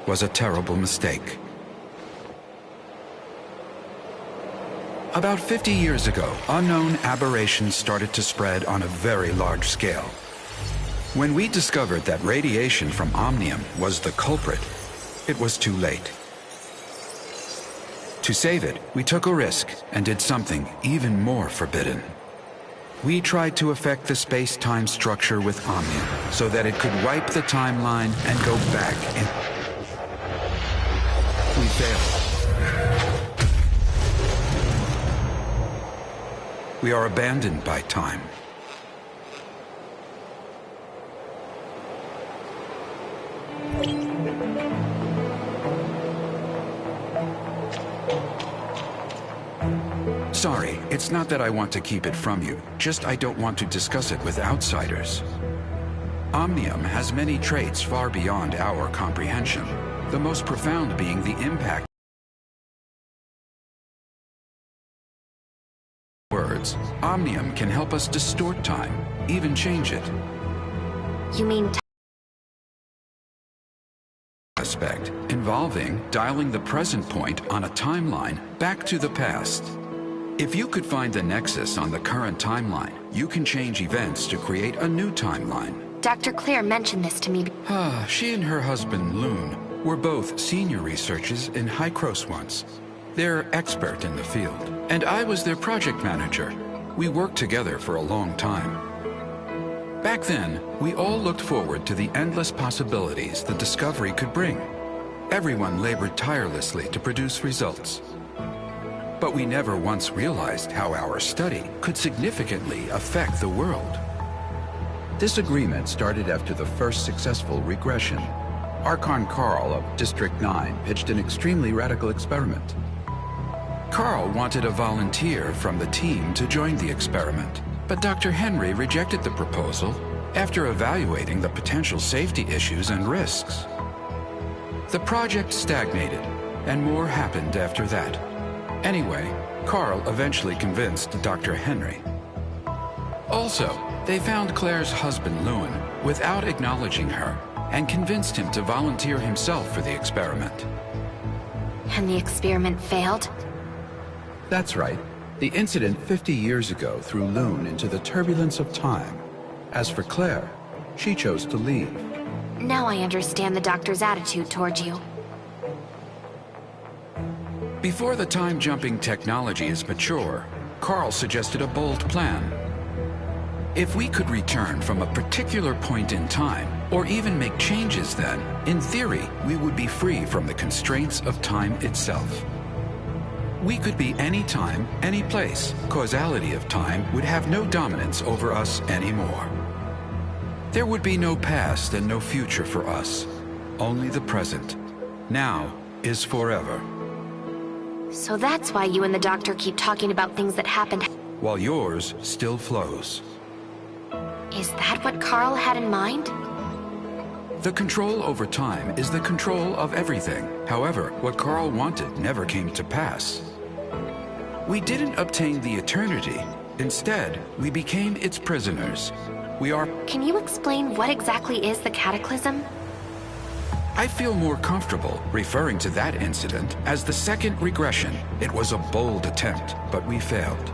was a terrible mistake. About 50 years ago, unknown aberrations started to spread on a very large scale. When we discovered that radiation from Omnium was the culprit, it was too late. To save it, we took a risk and did something even more forbidden. We tried to affect the space-time structure with Omnium so that it could wipe the timeline and go back in. We failed. We are abandoned by time. Sorry, it's not that I want to keep it from you, just I don't want to discuss it with outsiders. Omnium has many traits far beyond our comprehension, the most profound being the impact. Words, Omnium can help us distort time, even change it. You mean Aspect, involving dialing the present point on a timeline back to the past. If you could find the nexus on the current timeline, you can change events to create a new timeline. Dr. Claire mentioned this to me. She and her husband, Loon, were both senior researchers in Hycros once. They're expert in the field, and I was their project manager. We worked together for a long time. Back then, we all looked forward to the endless possibilities the discovery could bring. Everyone labored tirelessly to produce results. But we never once realized how our study could significantly affect the world. This agreement started after the first successful regression. Archon Carl of District 9 pitched an extremely radical experiment. Carl wanted a volunteer from the team to join the experiment, but Dr. Henry rejected the proposal after evaluating the potential safety issues and risks. The project stagnated, and more happened after that. Anyway, Carl eventually convinced Dr. Henry. Also, they found Claire's husband, Lewin, without acknowledging her, and convinced him to volunteer himself for the experiment. And the experiment failed? That's right. The incident 50 years ago threw Loon into the turbulence of time. As for Claire, she chose to leave. Now I understand the doctor's attitude toward you. Before the time-jumping technology is mature, Carl suggested a bold plan. If we could return from a particular point in time, or even make changes then, in theory, we would be free from the constraints of time itself. We could be any time, any place. Causality of time would have no dominance over us anymore. There would be no past and no future for us, only the present. Now is forever. So that's why you and the doctor keep talking about things that happened. While yours still flows. Is that what Carl had in mind? The control over time is the control of everything. However, what Carl wanted never came to pass. We didn't obtain the eternity. Instead, we became its prisoners. We are... Can you explain what exactly is the cataclysm? I feel more comfortable referring to that incident as the second regression. It was a bold attempt, but we failed.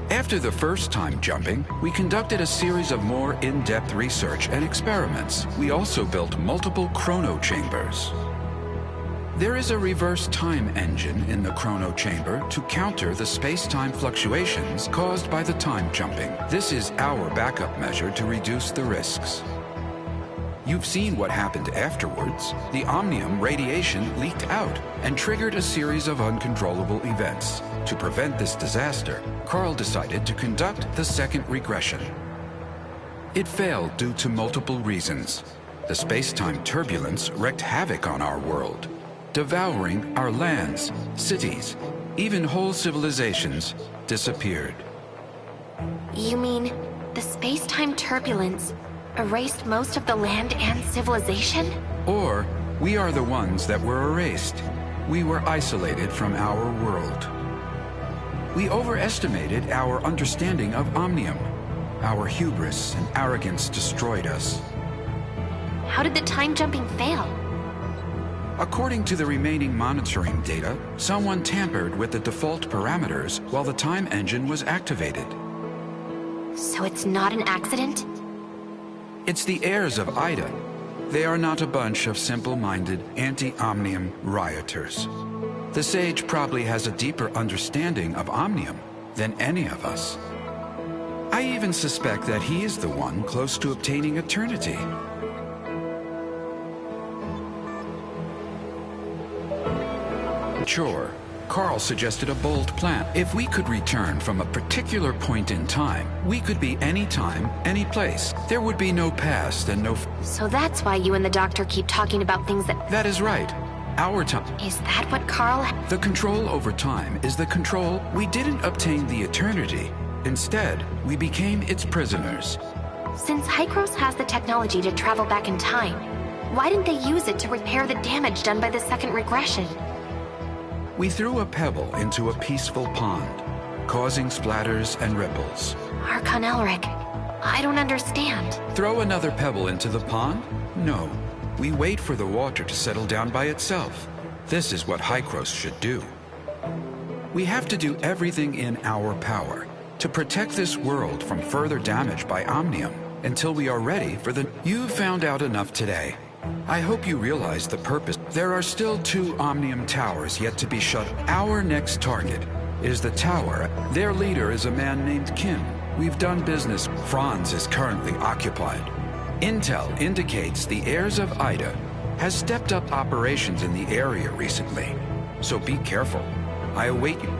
After the first time jumping, we conducted a series of more in-depth research and experiments. We also built multiple chrono chambers. There is a reverse time engine in the chrono chamber to counter the space-time fluctuations caused by the time jumping. This is our backup measure to reduce the risks. You've seen what happened afterwards. The Omnium radiation leaked out and triggered a series of uncontrollable events. To prevent this disaster, Carl decided to conduct the second regression. It failed due to multiple reasons. The space-time turbulence wreaked havoc on our world, devouring our lands, cities, even whole civilizations disappeared. You mean the space-time turbulence erased most of the land and civilization? Or we are the ones that were erased. We were isolated from our world. We overestimated our understanding of Omnium. Our hubris and arrogance destroyed us. How did the time jumping fail? According to the remaining monitoring data, someone tampered with the default parameters while the time engine was activated. So it's not an accident? It's the heirs of Ida. They are not a bunch of simple-minded, anti-Omnium rioters. The Sage probably has a deeper understanding of Omnium than any of us. I even suspect that he is the one close to obtaining eternity. Sure, Carl suggested a bold plan. If we could return from a particular point in time, we could be any time, any place. There would be no past and no... So that's why you and the doctor keep talking about things that... That is right. Our time. Is that what Carl... The control over time is the control. We didn't obtain the eternity. Instead, we became its prisoners. Since Hykros has the technology to travel back in time, why didn't they use it to repair the damage done by the second regression? We threw a pebble into a peaceful pond, causing splatters and ripples. Archon Elric, I don't understand. Throw another pebble into the pond? No. We wait for the water to settle down by itself. This is what Hykros should do. We have to do everything in our power to protect this world from further damage by Omnium until we are ready for the... You've found out enough today. I hope you realize the purpose. There are still 2 Omnium towers yet to be shut. Our next target is the tower. Their leader is a man named Kim. We've done business. Franz is currently occupied. Intel indicates the heirs of Ida has stepped up operations in the area recently. So be careful. I await you.